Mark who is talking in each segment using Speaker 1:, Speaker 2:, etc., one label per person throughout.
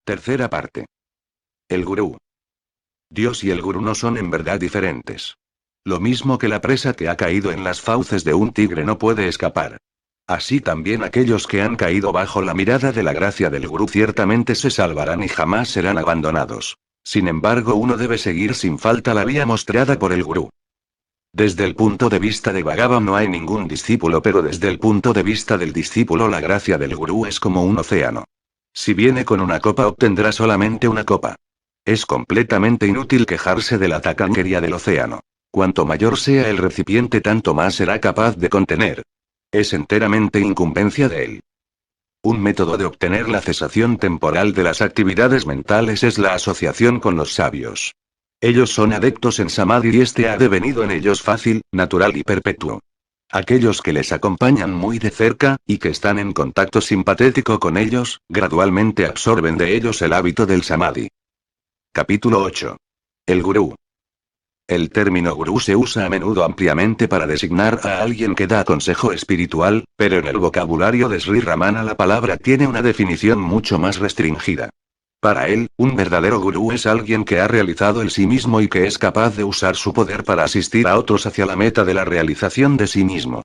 Speaker 1: Tercera parte. El gurú. Dios y el gurú no son en verdad diferentes. Lo mismo que la presa que ha caído en las fauces de un tigre no puede escapar. Así también aquellos que han caído bajo la mirada de la gracia del gurú ciertamente se salvarán y jamás serán abandonados. Sin embargo, uno debe seguir sin falta la vía mostrada por el gurú. Desde el punto de vista de Bhagavan no hay ningún discípulo, pero desde el punto de vista del discípulo la gracia del gurú es como un océano. Si viene con una copa obtendrá solamente una copa. Es completamente inútil quejarse de la tacañería del océano. Cuanto mayor sea el recipiente, tanto más será capaz de contener. Es enteramente incumbencia de él. Un método de obtener la cesación temporal de las actividades mentales es la asociación con los sabios. Ellos son adeptos en samadhi y este ha devenido en ellos fácil, natural y perpetuo. Aquellos que les acompañan muy de cerca, y que están en contacto simpatético con ellos, gradualmente absorben de ellos el hábito del samadhi. Capítulo 8. El gurú. El término gurú se usa a menudo ampliamente para designar a alguien que da consejo espiritual, pero en el vocabulario de Sri Ramana la palabra tiene una definición mucho más restringida. Para él, un verdadero gurú es alguien que ha realizado el sí mismo y que es capaz de usar su poder para asistir a otros hacia la meta de la realización de sí mismo.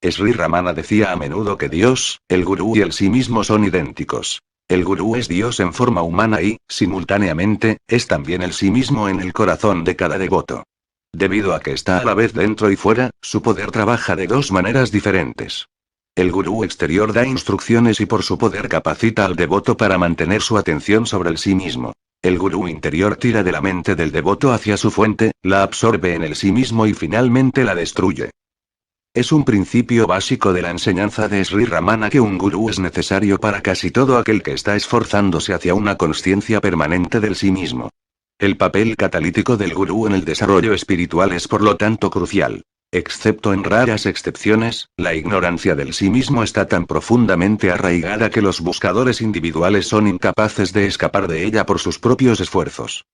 Speaker 1: Sri Ramana decía a menudo que Dios, el gurú y el sí mismo son idénticos. El gurú es Dios en forma humana y, simultáneamente, es también el sí mismo en el corazón de cada devoto. Debido a que está a la vez dentro y fuera, su poder trabaja de dos maneras diferentes. El gurú exterior da instrucciones y por su poder capacita al devoto para mantener su atención sobre el sí mismo. El gurú interior tira de la mente del devoto hacia su fuente, la absorbe en el sí mismo y finalmente la destruye. Es un principio básico de la enseñanza de Sri Ramana que un gurú es necesario para casi todo aquel que está esforzándose hacia una consciencia permanente del sí mismo. El papel catalítico del gurú en el desarrollo espiritual es por lo tanto crucial. Excepto en raras excepciones, la ignorancia del sí mismo está tan profundamente arraigada que los buscadores individuales son incapaces de escapar de ella por sus propios esfuerzos.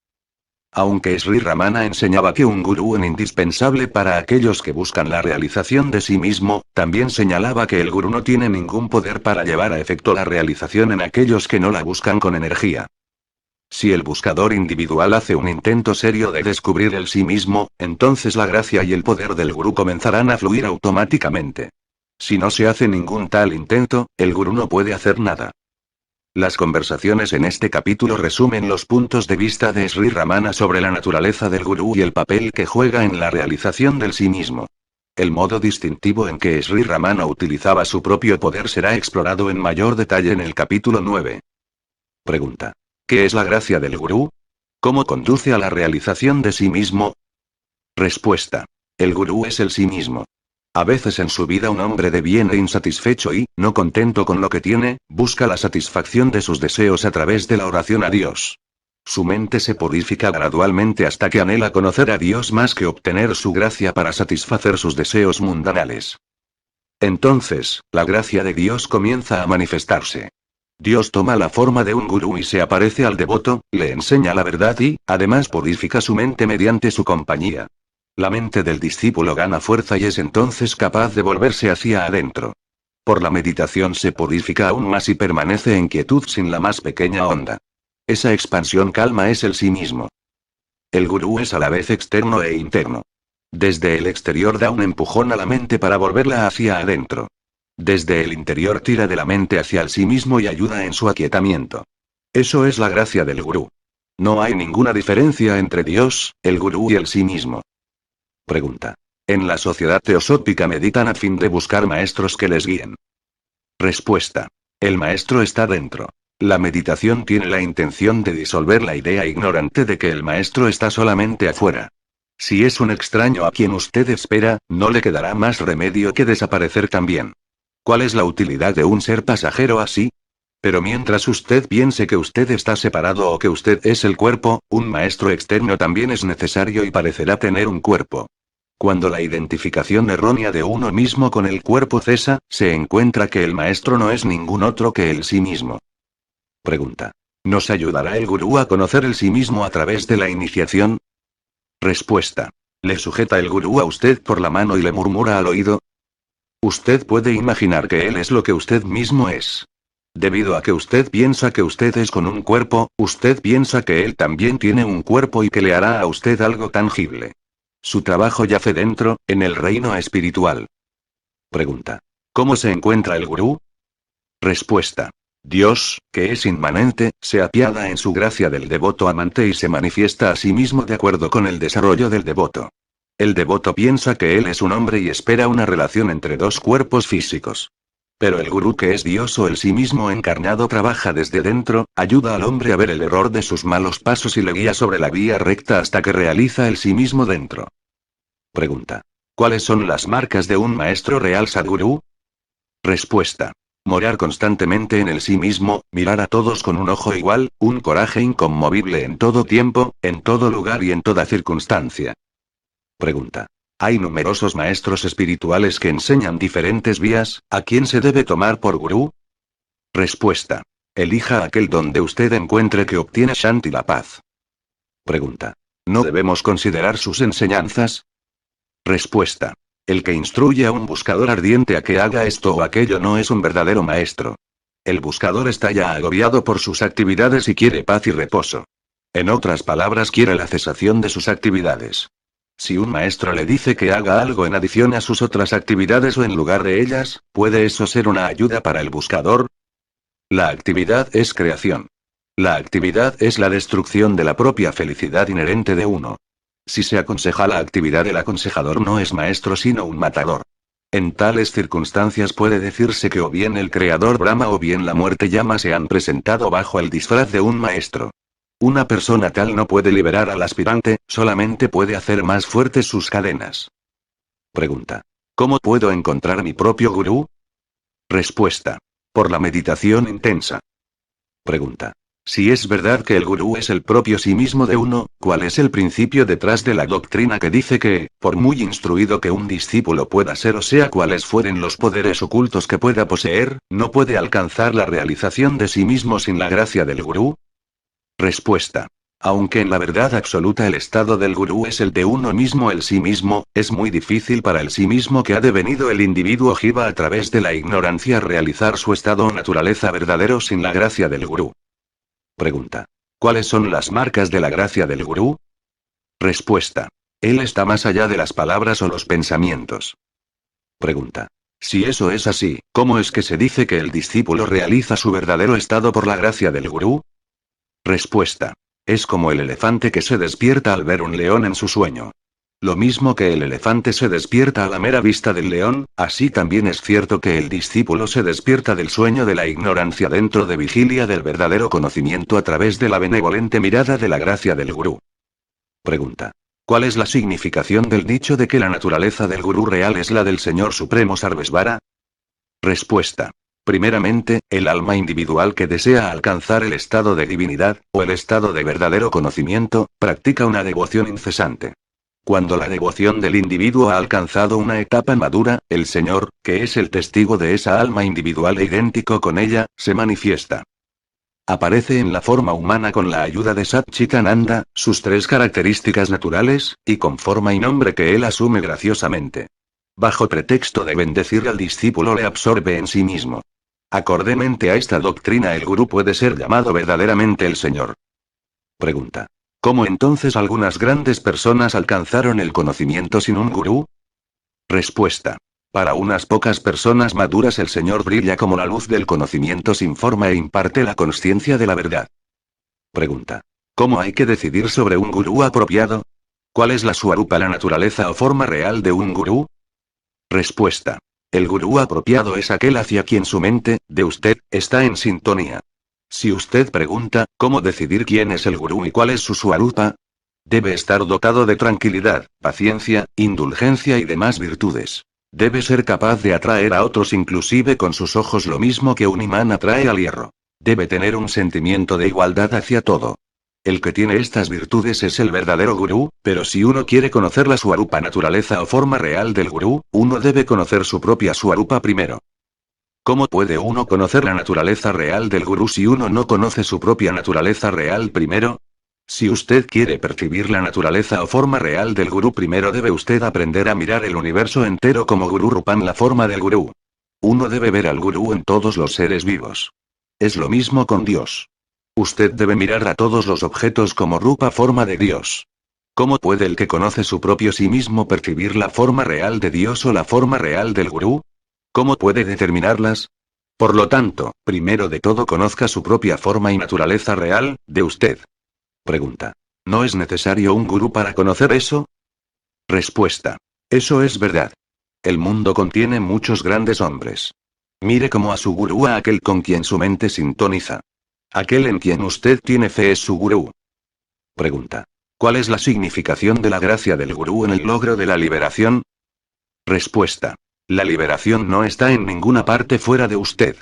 Speaker 1: Aunque Sri Ramana enseñaba que un gurú es indispensable para aquellos que buscan la realización de sí mismo, también señalaba que el gurú no tiene ningún poder para llevar a efecto la realización en aquellos que no la buscan con energía. Si el buscador individual hace un intento serio de descubrir el sí mismo, entonces la gracia y el poder del gurú comenzarán a fluir automáticamente. Si no se hace ningún tal intento, el gurú no puede hacer nada. Las conversaciones en este capítulo resumen los puntos de vista de Sri Ramana sobre la naturaleza del gurú y el papel que juega en la realización del sí mismo. El modo distintivo en que Sri Ramana utilizaba su propio poder será explorado en mayor detalle en el capítulo 9. Pregunta. ¿Qué es la gracia del gurú? ¿Cómo conduce a la realización de sí mismo? Respuesta. El gurú es el sí mismo. A veces en su vida un hombre de bien e insatisfecho y, no contento con lo que tiene, busca la satisfacción de sus deseos a través de la oración a Dios. Su mente se purifica gradualmente hasta que anhela conocer a Dios más que obtener su gracia para satisfacer sus deseos mundanales. Entonces, la gracia de Dios comienza a manifestarse. Dios toma la forma de un gurú y se aparece al devoto, le enseña la verdad y, además, purifica su mente mediante su compañía. La mente del discípulo gana fuerza y es entonces capaz de volverse hacia adentro. Por la meditación se purifica aún más y permanece en quietud sin la más pequeña onda. Esa expansión calma es el sí mismo. El gurú es a la vez externo e interno. Desde el exterior da un empujón a la mente para volverla hacia adentro. Desde el interior tira de la mente hacia el sí mismo y ayuda en su aquietamiento. Eso es la gracia del gurú. No hay ninguna diferencia entre Dios, el gurú y el sí mismo. Pregunta. En la sociedad teosófica meditan a fin de buscar maestros que les guíen. Respuesta. El maestro está dentro. La meditación tiene la intención de disolver la idea ignorante de que el maestro está solamente afuera. Si es un extraño a quien usted espera, no le quedará más remedio que desaparecer también. ¿Cuál es la utilidad de un ser pasajero así? Pero mientras usted piense que usted está separado o que usted es el cuerpo, un maestro externo también es necesario y parecerá tener un cuerpo. Cuando la identificación errónea de uno mismo con el cuerpo cesa, se encuentra que el maestro no es ningún otro que el sí mismo. Pregunta. ¿Nos ayudará el gurú a conocer el sí mismo a través de la iniciación? Respuesta. ¿Le sujeta el gurú a usted por la mano y le murmura al oído? Usted puede imaginar que él es lo que usted mismo es. Debido a que usted piensa que usted es con un cuerpo, usted piensa que él también tiene un cuerpo y que le hará a usted algo tangible. Su trabajo yace dentro, en el reino espiritual. Pregunta. ¿Cómo se encuentra el gurú? Respuesta. Dios, que es inmanente, se apiada en su gracia del devoto amante y se manifiesta a sí mismo de acuerdo con el desarrollo del devoto. El devoto piensa que él es un hombre y espera una relación entre dos cuerpos físicos. Pero el gurú, que es Dios o el sí mismo encarnado, trabaja desde dentro, ayuda al hombre a ver el error de sus malos pasos y le guía sobre la vía recta hasta que realiza el sí mismo dentro. Pregunta. ¿Cuáles son las marcas de un maestro real Sadhguru? Respuesta. Morar constantemente en el sí mismo, mirar a todos con un ojo igual, un coraje inconmovible en todo tiempo, en todo lugar y en toda circunstancia. Pregunta. Hay numerosos maestros espirituales que enseñan diferentes vías, ¿a quién se debe tomar por gurú? Respuesta. Elija aquel donde usted encuentre que obtiene Shanti, la paz. Pregunta. ¿No debemos considerar sus enseñanzas? Respuesta. El que instruye a un buscador ardiente a que haga esto o aquello no es un verdadero maestro. El buscador está ya agobiado por sus actividades y quiere paz y reposo. En otras palabras, quiere la cesación de sus actividades. Si un maestro le dice que haga algo en adición a sus otras actividades o en lugar de ellas, ¿puede eso ser una ayuda para el buscador? La actividad es creación. La actividad es la destrucción de la propia felicidad inherente de uno. Si se aconseja la actividad, el aconsejador no es maestro sino un matador. En tales circunstancias puede decirse que o bien el creador Brahma o bien la muerte llama se han presentado bajo el disfraz de un maestro. Una persona tal no puede liberar al aspirante, solamente puede hacer más fuertes sus cadenas. Pregunta. ¿Cómo puedo encontrar mi propio gurú? Respuesta. Por la meditación intensa. Pregunta. Si es verdad que el gurú es el propio sí mismo de uno, ¿cuál es el principio detrás de la doctrina que dice que, por muy instruido que un discípulo pueda ser o sea cuales fueren los poderes ocultos que pueda poseer, no puede alcanzar la realización de sí mismo sin la gracia del gurú? Respuesta. Aunque en la verdad absoluta el estado del gurú es el de uno mismo, el sí mismo, es muy difícil para el sí mismo que ha devenido el individuo jiva a través de la ignorancia realizar su estado o naturaleza verdadero sin la gracia del gurú. Pregunta. ¿Cuáles son las marcas de la gracia del gurú? Respuesta. Él está más allá de las palabras o los pensamientos. Pregunta. Si eso es así, ¿cómo es que se dice que el discípulo realiza su verdadero estado por la gracia del gurú? Respuesta. Es como el elefante que se despierta al ver un león en su sueño. Lo mismo que el elefante se despierta a la mera vista del león, así también es cierto que el discípulo se despierta del sueño de la ignorancia dentro de vigilia del verdadero conocimiento a través de la benevolente mirada de la gracia del gurú. Pregunta. ¿Cuál es la significación del dicho de que la naturaleza del gurú real es la del Señor Supremo Sarvesvara? Respuesta. Primeramente, el alma individual que desea alcanzar el estado de divinidad, o el estado de verdadero conocimiento, practica una devoción incesante. Cuando la devoción del individuo ha alcanzado una etapa madura, el Señor, que es el testigo de esa alma individual e idéntico con ella, se manifiesta. Aparece en la forma humana con la ayuda de Satchitananda, sus tres características naturales, y con forma y nombre que él asume graciosamente. Bajo pretexto de bendecir al discípulo le absorbe en sí mismo. Acordemente a esta doctrina el gurú puede ser llamado verdaderamente el Señor. Pregunta. ¿Cómo entonces algunas grandes personas alcanzaron el conocimiento sin un gurú? Respuesta. Para unas pocas personas maduras el Señor brilla como la luz del conocimiento sin forma e imparte la consciencia de la verdad. Pregunta. ¿Cómo hay que decidir sobre un gurú apropiado? ¿Cuál es la swarupa, la naturaleza o forma real de un gurú? Respuesta. El gurú apropiado es aquel hacia quien su mente, de usted, está en sintonía. Si usted pregunta, ¿cómo decidir quién es el gurú y cuál es su swarupa? Debe estar dotado de tranquilidad, paciencia, indulgencia y demás virtudes. Debe ser capaz de atraer a otros inclusive con sus ojos lo mismo que un imán atrae al hierro. Debe tener un sentimiento de igualdad hacia todo. El que tiene estas virtudes es el verdadero gurú, pero si uno quiere conocer la swarupa, naturaleza o forma real del gurú, uno debe conocer su propia swarupa primero. ¿Cómo puede uno conocer la naturaleza real del gurú si uno no conoce su propia naturaleza real primero? Si usted quiere percibir la naturaleza o forma real del gurú, primero debe usted aprender a mirar el universo entero como Guru Rupan, la forma del gurú. Uno debe ver al gurú en todos los seres vivos. Es lo mismo con Dios. Usted debe mirar a todos los objetos como rupa forma de Dios. ¿Cómo puede el que conoce su propio sí mismo percibir la forma real de Dios o la forma real del gurú? ¿Cómo puede determinarlas? Por lo tanto, primero de todo conozca su propia forma y naturaleza real, de usted. Pregunta. ¿No es necesario un gurú para conocer eso? Respuesta. Eso es verdad. El mundo contiene muchos grandes hombres. Mire como a su gurú a aquel con quien su mente sintoniza. Aquel en quien usted tiene fe es su gurú. Pregunta. ¿Cuál es la significación de la gracia del gurú en el logro de la liberación? Respuesta. La liberación no está en ninguna parte fuera de usted.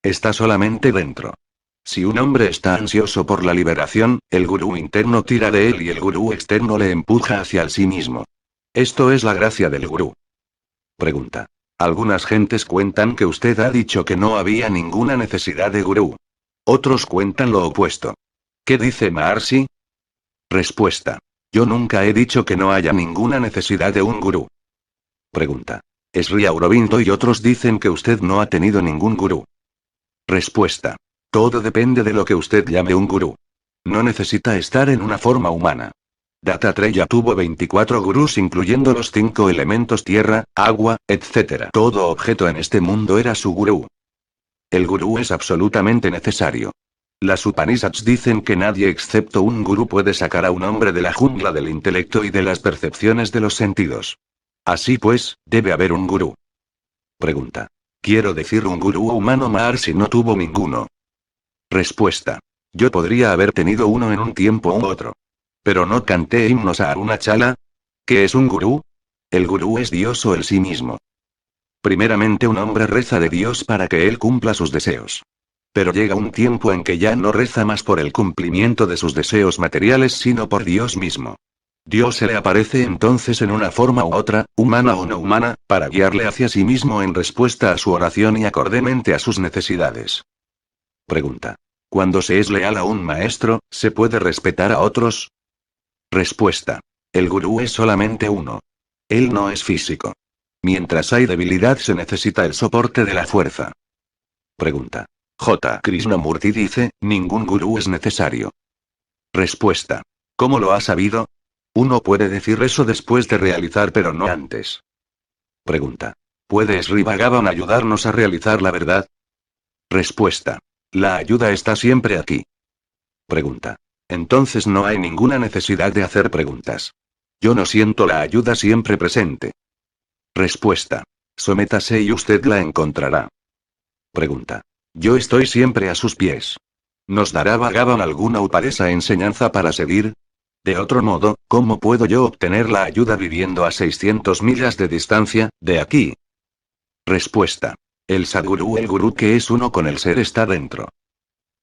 Speaker 1: Está solamente dentro. Si un hombre está ansioso por la liberación, el gurú interno tira de él y el gurú externo le empuja hacia el sí mismo. Esto es la gracia del gurú. Pregunta. Algunas gentes cuentan que usted ha dicho que no había ninguna necesidad de gurú. Otros cuentan lo opuesto. ¿Qué dice Maharishi? Respuesta. Yo nunca he dicho que no haya ninguna necesidad de un gurú. Pregunta. Sri Aurobindo y otros dicen que usted no ha tenido ningún gurú. Respuesta. Todo depende de lo que usted llame un gurú. No necesita estar en una forma humana. Dattatreya tuvo 24 gurús incluyendo los 5 elementos tierra, agua, etc. Todo objeto en este mundo era su gurú. El gurú es absolutamente necesario. Las Upanishads dicen que nadie excepto un gurú puede sacar a un hombre de la jungla del intelecto y de las percepciones de los sentidos. Así pues, debe haber un gurú. Pregunta. Quiero decir un gurú humano. Maharishi no tuvo ninguno. Respuesta. Yo podría haber tenido uno en un tiempo u otro. Pero no canté himnos a Arunachala. ¿Qué es un gurú? El gurú es Dios o el sí mismo. Primeramente un hombre reza de Dios para que él cumpla sus deseos. Pero llega un tiempo en que ya no reza más por el cumplimiento de sus deseos materiales sino por Dios mismo. Dios se le aparece entonces en una forma u otra, humana o no humana, para guiarle hacia sí mismo en respuesta a su oración y acordemente a sus necesidades. Pregunta. Cuando se es leal a un maestro, ¿se puede respetar a otros? Respuesta. El gurú es solamente uno. Él no es físico. Mientras hay debilidad se necesita el soporte de la fuerza. Pregunta. J. Krishnamurti dice, ningún gurú es necesario. Respuesta. ¿Cómo lo ha sabido? Uno puede decir eso después de realizar pero no antes. Pregunta. ¿Puede Sri Bhagavan ayudarnos a realizar la verdad? Respuesta. La ayuda está siempre aquí. Pregunta. Entonces no hay ninguna necesidad de hacer preguntas. Yo no siento la ayuda siempre presente. Respuesta. Sométase y usted la encontrará. Pregunta. Yo estoy siempre a sus pies. ¿Nos dará Bhagavan alguna uparesa enseñanza para seguir? De otro modo, ¿cómo puedo yo obtener la ayuda viviendo a 600 millas de distancia, de aquí? Respuesta. El Sadgurú, el gurú que es uno con el ser, está dentro.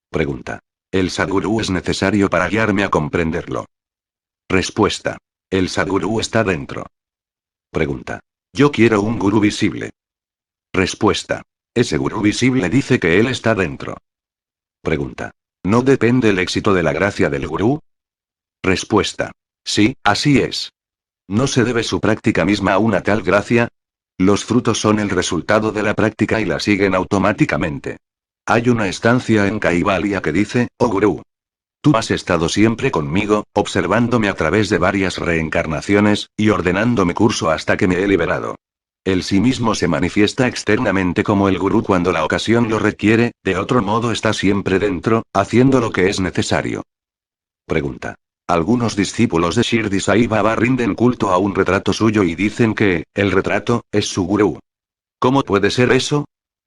Speaker 1: Pregunta. ¿El Sadgurú es necesario para guiarme a comprenderlo? Respuesta. El Sadgurú está dentro. Pregunta. Yo quiero un gurú visible. Respuesta. Ese gurú visible dice que él está dentro. Pregunta. ¿No depende el éxito de la gracia del gurú? Respuesta. Sí, así es. ¿No se debe su práctica misma a una tal gracia? Los frutos son el resultado de la práctica y la siguen automáticamente. Hay una estancia en Kaivalya que dice, oh gurú. Tú has estado siempre conmigo, observándome a través de varias reencarnaciones, y ordenando mi curso hasta que me he liberado. El sí mismo se manifiesta externamente como el gurú cuando la ocasión lo requiere, de otro modo está siempre dentro, haciendo lo que es necesario. Pregunta. Algunos discípulos de Shirdi Sai Baba rinden culto a un retrato suyo y dicen que, el retrato, es su gurú. ¿Cómo puede ser eso?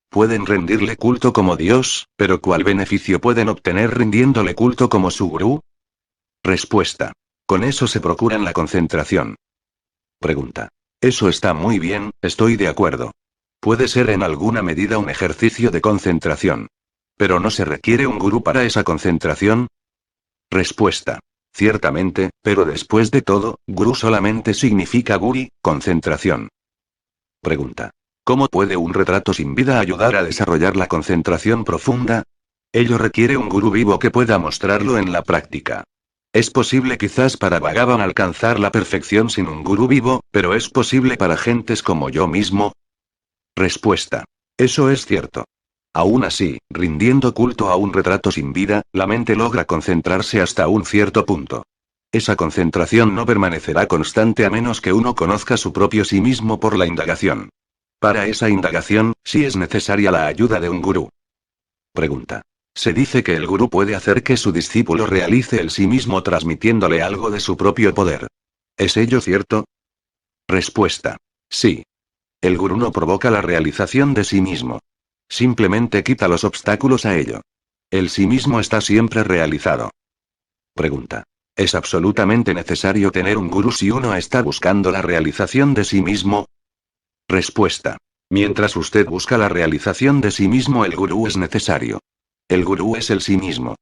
Speaker 1: Pueden rendirle culto como Dios, pero ¿cuál beneficio pueden obtener rindiéndole culto como su gurú? Respuesta. Con eso se procuran la concentración. Pregunta. Eso está muy bien, estoy de acuerdo. Puede ser en alguna medida un ejercicio de concentración. ¿Pero no se requiere un gurú para esa concentración? Respuesta. Ciertamente, pero después de todo, gurú solamente significa guri, concentración. Pregunta. ¿Cómo puede un retrato sin vida ayudar a desarrollar la concentración profunda? Ello requiere un gurú vivo que pueda mostrarlo en la práctica. Es posible quizás para Bhagavan alcanzar la perfección sin un gurú vivo, pero ¿es posible para gentes como yo mismo? Respuesta. Eso es cierto. Aún así, rindiendo culto a un retrato sin vida, la mente logra concentrarse hasta un cierto punto. Esa concentración no permanecerá constante a menos que uno conozca su propio sí mismo por la indagación. Para esa indagación, sí es necesaria la ayuda de un gurú. Pregunta. Se dice que el gurú puede hacer que su discípulo realice el sí mismo transmitiéndole algo de su propio poder. ¿Es ello cierto? Respuesta. Sí. El gurú no provoca la realización de sí mismo. Simplemente quita los obstáculos a ello. El sí mismo está siempre realizado. Pregunta. ¿Es absolutamente necesario tener un gurú si uno está buscando la realización de sí mismo? Respuesta. Mientras usted busca la realización de sí mismo, el gurú es necesario. El gurú es el sí mismo.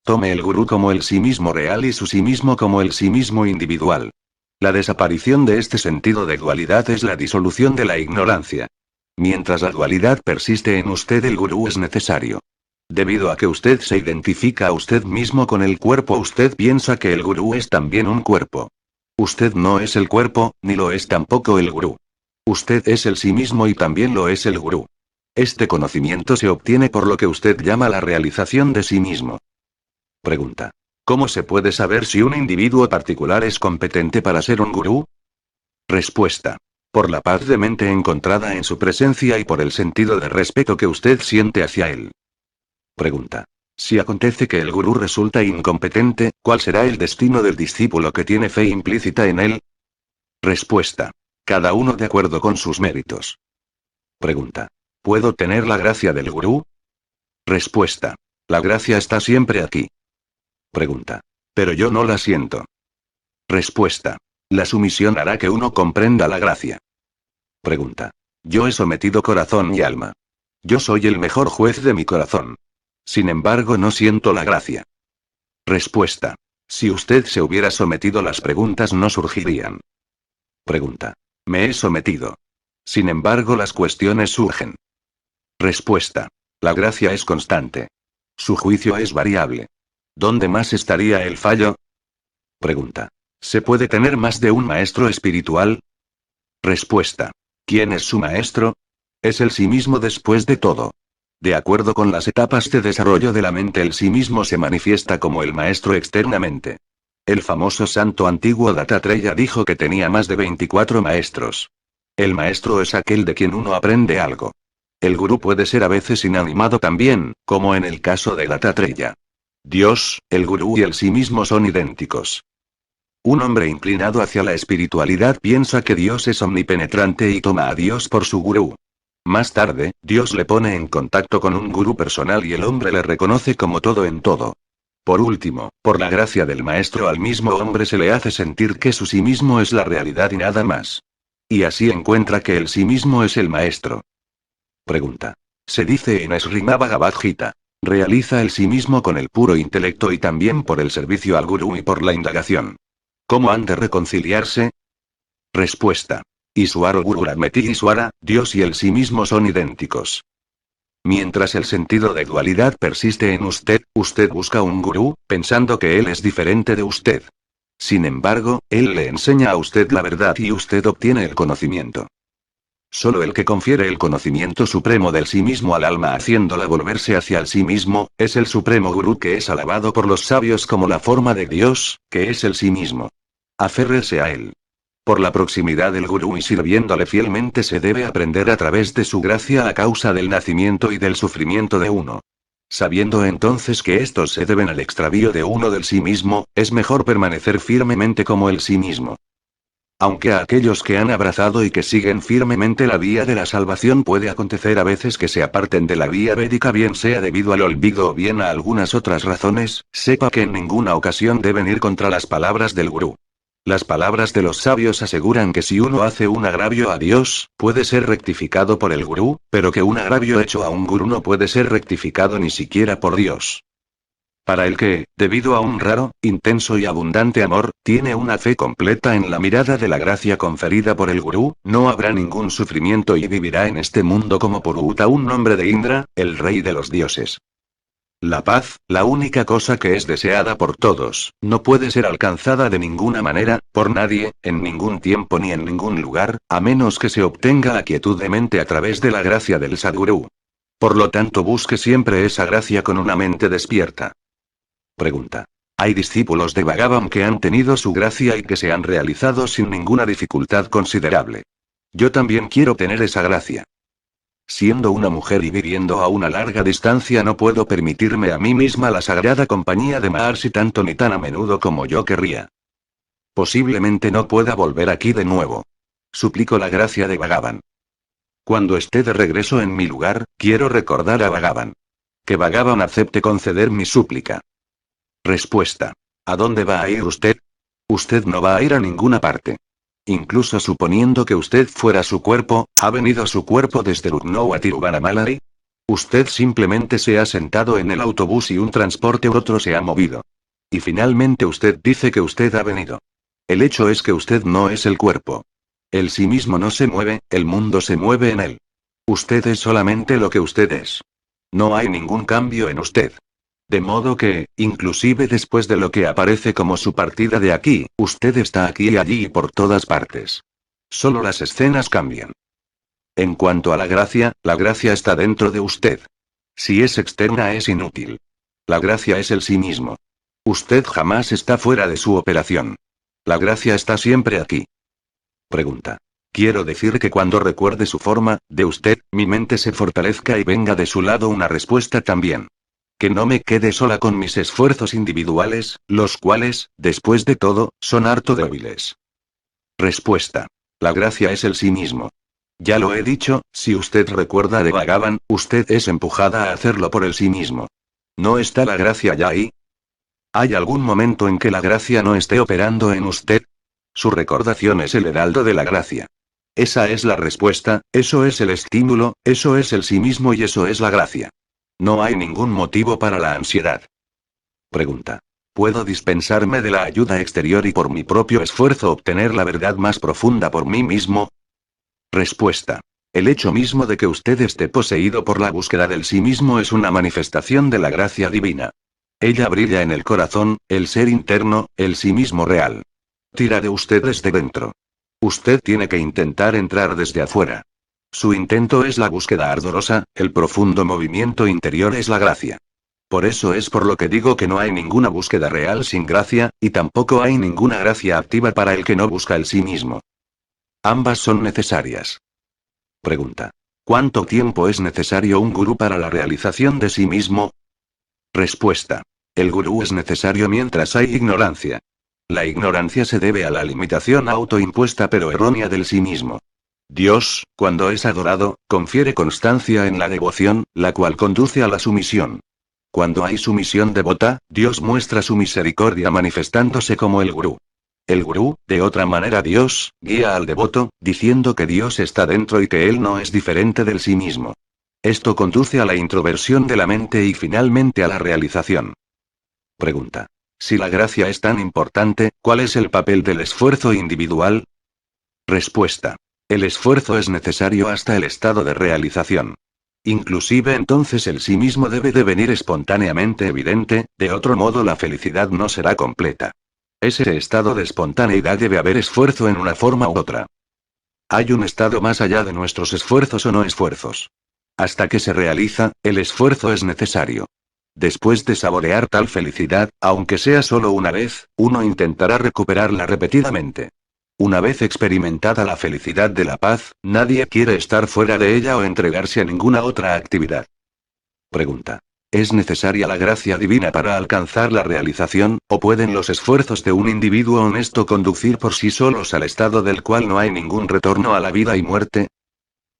Speaker 1: Tome el gurú como el sí mismo real y su sí mismo como el sí mismo individual. La desaparición de este sentido de dualidad es la disolución de la ignorancia. Mientras la dualidad persiste en usted, el gurú es necesario. Debido a que usted se identifica a usted mismo con el cuerpo, usted piensa que el gurú es también un cuerpo. Usted no es el cuerpo, ni lo es tampoco el gurú. Usted es el sí mismo y también lo es el gurú. Este conocimiento se obtiene por lo que usted llama la realización de sí mismo. Pregunta. ¿Cómo se puede saber si un individuo particular es competente para ser un gurú? Respuesta. Por la paz de mente encontrada en su presencia y por el sentido de respeto que usted siente hacia él. Pregunta. Si acontece que el gurú resulta incompetente, ¿cuál será el destino del discípulo que tiene fe implícita en él? Respuesta. Cada uno de acuerdo con sus méritos. Pregunta. ¿Puedo tener la gracia del gurú? Respuesta. La gracia está siempre aquí. Pregunta. Pero yo no la siento. Respuesta. La sumisión hará que uno comprenda la gracia. Pregunta. Yo he sometido corazón y alma. Yo soy el mejor juez de mi corazón. Sin embargo, no siento la gracia. Respuesta. Si usted se hubiera sometido, las preguntas no surgirían. Pregunta. Me he sometido. Sin embargo, las cuestiones surgen. Respuesta. La gracia es constante. Su juicio es variable. ¿Dónde más estaría el fallo? Pregunta. ¿Se puede tener más de un maestro espiritual? Respuesta. ¿Quién es su maestro? Es el sí mismo después de todo. De acuerdo con las etapas de desarrollo de la mente, el sí mismo se manifiesta como el maestro externamente. El famoso santo antiguo Dattatreya dijo que tenía más de 24 maestros. El maestro es aquel de quien uno aprende algo. El gurú puede ser a veces inanimado también, como en el caso de Dattatreya. Dios, el gurú y el sí mismo son idénticos. Un hombre inclinado hacia la espiritualidad piensa que Dios es omnipenetrante y toma a Dios por su gurú. Más tarde, Dios le pone en contacto con un gurú personal y el hombre le reconoce como todo en todo. Por último, por la gracia del maestro, al mismo hombre se le hace sentir que su sí mismo es la realidad y nada más. Y así encuentra que el sí mismo es el maestro. Pregunta. Se dice en Srimad Bhagavad Gita. Realiza el sí mismo con el puro intelecto y también por el servicio al gurú y por la indagación. ¿Cómo han de reconciliarse? Respuesta. Iswara Gururameti Iswara, Dios y el sí mismo son idénticos. Mientras el sentido de dualidad persiste en usted, usted busca un gurú, pensando que él es diferente de usted. Sin embargo, él le enseña a usted la verdad y usted obtiene el conocimiento. Solo el que confiere el conocimiento supremo del sí mismo al alma haciéndola volverse hacia el sí mismo, es el supremo gurú que es alabado por los sabios como la forma de Dios, que es el sí mismo. Aférrese a él. Por la proximidad del gurú y sirviéndole fielmente se debe aprender a través de su gracia a causa del nacimiento y del sufrimiento de uno. Sabiendo entonces que estos se deben al extravío de uno del sí mismo, es mejor permanecer firmemente como el sí mismo. Aunque a aquellos que han abrazado y que siguen firmemente la vía de la salvación puede acontecer a veces que se aparten de la vía védica, bien sea debido al olvido o bien a algunas otras razones, sepa que en ninguna ocasión deben ir contra las palabras del gurú. Las palabras de los sabios aseguran que si uno hace un agravio a Dios, puede ser rectificado por el gurú, pero que un agravio hecho a un gurú no puede ser rectificado ni siquiera por Dios. Para el que, debido a un raro, intenso y abundante amor, tiene una fe completa en la mirada de la gracia conferida por el gurú, no habrá ningún sufrimiento y vivirá en este mundo como Puruta, un nombre de Indra, el rey de los dioses. La paz, la única cosa que es deseada por todos, no puede ser alcanzada de ninguna manera, por nadie, en ningún tiempo ni en ningún lugar, a menos que se obtenga la quietud de mente a través de la gracia del Sadgurú. Por lo tanto, busque siempre esa gracia con una mente despierta. Pregunta. Hay discípulos de Bhagavan que han tenido su gracia y que se han realizado sin ninguna dificultad considerable. Yo también quiero tener esa gracia. Siendo una mujer y viviendo a una larga distancia, no puedo permitirme a mí misma la sagrada compañía de Maharishi tanto ni tan a menudo como yo querría. Posiblemente no pueda volver aquí de nuevo. Suplico la gracia de Bhagavan. Cuando esté de regreso en mi lugar, quiero recordar a Bhagavan. Que Bhagavan acepte conceder mi súplica. Respuesta. ¿A dónde va a ir usted? Usted no va a ir a ninguna parte. Incluso suponiendo que usted fuera su cuerpo, ¿ha venido su cuerpo desde Lucknow a Tiruvannamalai? Usted simplemente se ha sentado en el autobús y un transporte u otro se ha movido. Y finalmente usted dice que usted ha venido. El hecho es que usted no es el cuerpo. El sí mismo no se mueve, el mundo se mueve en él. Usted es solamente lo que usted es. No hay ningún cambio en usted. De modo que, inclusive después de lo que aparece como su partida de aquí, usted está aquí y allí y por todas partes. Solo las escenas cambian. En cuanto a la gracia está dentro de usted. Si es externa es inútil. La gracia es el sí mismo. Usted jamás está fuera de su operación. La gracia está siempre aquí. Pregunta. Quiero decir que cuando recuerde su forma, de usted, mi mente se fortalezca y venga de su lado una respuesta también. Que no me quede sola con mis esfuerzos individuales, los cuales, después de todo, son harto débiles. Respuesta. La gracia es el sí mismo. Ya lo he dicho, si usted recuerda de Bhagavan, usted es empujada a hacerlo por el sí mismo. ¿No está la gracia ya ahí? ¿Hay algún momento en que la gracia no esté operando en usted? Su recordación es el heraldo de la gracia. Esa es la respuesta, eso es el estímulo, eso es el sí mismo y eso es la gracia. No hay ningún motivo para la ansiedad. Pregunta. ¿Puedo dispensarme de la ayuda exterior y por mi propio esfuerzo obtener la verdad más profunda por mí mismo? Respuesta. El hecho mismo de que usted esté poseído por la búsqueda del sí mismo es una manifestación de la gracia divina. Ella brilla en el corazón, el ser interno, el sí mismo real. Tira de usted desde dentro. Usted tiene que intentar entrar desde afuera. Su intento es la búsqueda ardorosa, el profundo movimiento interior es la gracia. Por eso es por lo que digo que no hay ninguna búsqueda real sin gracia, y tampoco hay ninguna gracia activa para el que no busca el sí mismo. Ambas son necesarias. Pregunta. ¿Cuánto tiempo es necesario un gurú para la realización de sí mismo? Respuesta. El gurú es necesario mientras hay ignorancia. La ignorancia se debe a la limitación autoimpuesta pero errónea del sí mismo. Dios, cuando es adorado, confiere constancia en la devoción, la cual conduce a la sumisión. Cuando hay sumisión devota, Dios muestra su misericordia manifestándose como el gurú. El gurú, de otra manera Dios, guía al devoto, diciendo que Dios está dentro y que él no es diferente del sí mismo. Esto conduce a la introversión de la mente y finalmente a la realización. Pregunta. Si la gracia es tan importante, ¿cuál es el papel del esfuerzo individual? Respuesta. El esfuerzo es necesario hasta el estado de realización. Inclusive entonces el sí mismo debe de venir espontáneamente evidente, de otro modo la felicidad no será completa. Ese estado de espontaneidad debe haber esfuerzo en una forma u otra. Hay un estado más allá de nuestros esfuerzos o no esfuerzos. Hasta que se realiza, el esfuerzo es necesario. Después de saborear tal felicidad, aunque sea solo una vez, uno intentará recuperarla repetidamente. Una vez experimentada la felicidad de la paz, nadie quiere estar fuera de ella o entregarse a ninguna otra actividad. Pregunta. ¿Es necesaria la gracia divina para alcanzar la realización, o pueden los esfuerzos de un individuo honesto conducir por sí solos al estado del cual no hay ningún retorno a la vida y muerte?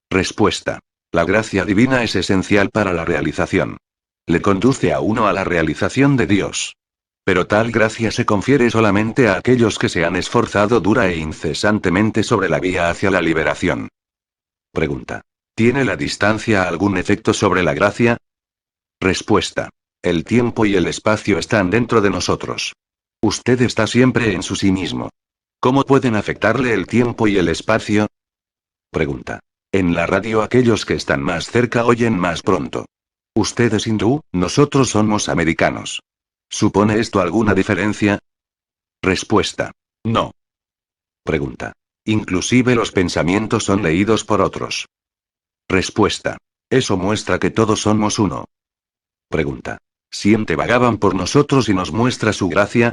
Speaker 1: Respuesta. La gracia divina es esencial para la realización. Le conduce a uno a la realización de Dios. Pero tal gracia se confiere solamente a aquellos que se han esforzado dura e incesantemente sobre la vía hacia la liberación. Pregunta. ¿Tiene la distancia algún efecto sobre la gracia? Respuesta. El tiempo y el espacio están dentro de nosotros. Usted está siempre en su sí mismo. ¿Cómo pueden afectarle el tiempo y el espacio? Pregunta. En la radio aquellos que están más cerca oyen más pronto. Usted es hindú, nosotros somos americanos. ¿Supone esto alguna diferencia? Respuesta. No. Pregunta. Inclusive los pensamientos son leídos por otros. Respuesta. Eso muestra que todos somos uno. Pregunta. ¿Siente Bhagavan por nosotros y nos muestra su gracia?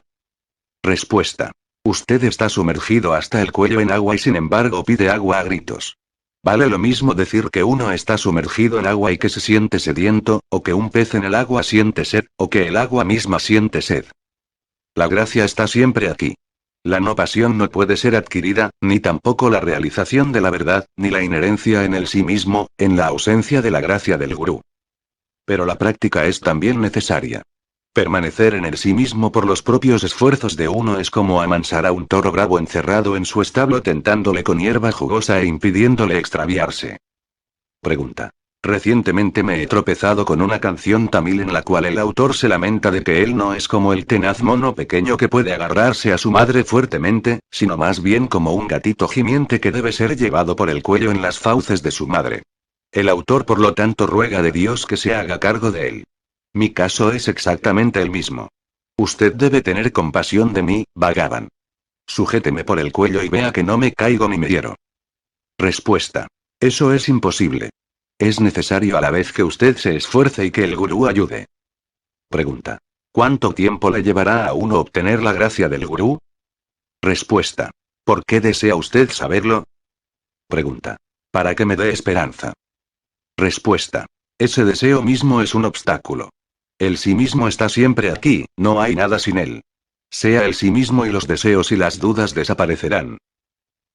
Speaker 1: Respuesta. Usted está sumergido hasta el cuello en agua y sin embargo pide agua a gritos. ¿Vale lo mismo decir que uno está sumergido en agua y que se siente sediento, o que un pez en el agua siente sed, o que el agua misma siente sed? La gracia está siempre aquí. La no pasión no puede ser adquirida, ni tampoco la realización de la verdad, ni la inherencia en el sí mismo, en la ausencia de la gracia del gurú. Pero la práctica es también necesaria. Permanecer en el sí mismo por los propios esfuerzos de uno es como amansar a un toro bravo encerrado en su establo tentándole con hierba jugosa e impidiéndole extraviarse. Pregunta. Recientemente me he tropezado con una canción tamil en la cual el autor se lamenta de que él no es como el tenaz mono pequeño que puede agarrarse a su madre fuertemente, sino más bien como un gatito gimiente que debe ser llevado por el cuello en las fauces de su madre. El autor por lo tanto ruega de Dios que se haga cargo de él. Mi caso es exactamente el mismo. Usted debe tener compasión de mí, Bhagavan. Sujéteme por el cuello y vea que no me caigo ni me hiero. Respuesta. Eso es imposible. Es necesario a la vez que usted se esfuerce y que el gurú ayude. Pregunta. ¿Cuánto tiempo le llevará a uno obtener la gracia del gurú? Respuesta. ¿Por qué desea usted saberlo? Pregunta. Para que me dé esperanza. Respuesta. Ese deseo mismo es un obstáculo. El sí mismo está siempre aquí, no hay nada sin él. Sea el sí mismo y los deseos y las dudas desaparecerán.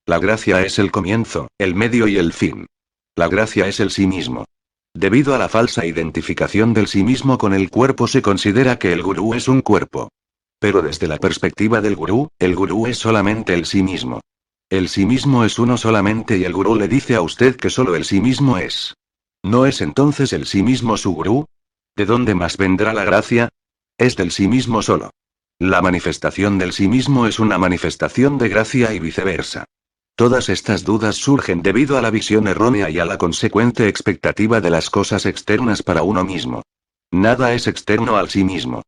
Speaker 1: La gracia es el comienzo, el medio y el fin. La gracia es el sí mismo. Debido a la falsa identificación del sí mismo con el cuerpo se considera que el gurú es un cuerpo. Pero desde la perspectiva del gurú, el gurú es solamente el sí mismo. El sí mismo es uno solamente y el gurú le dice a usted que solo el sí mismo es. ¿No es entonces el sí mismo su gurú? ¿De dónde más vendrá la gracia? Es del sí mismo solo. La manifestación del sí mismo es una manifestación de gracia y viceversa. Todas estas dudas surgen debido a la visión errónea y a la consecuente expectativa de las cosas externas para uno mismo. Nada es externo al sí mismo.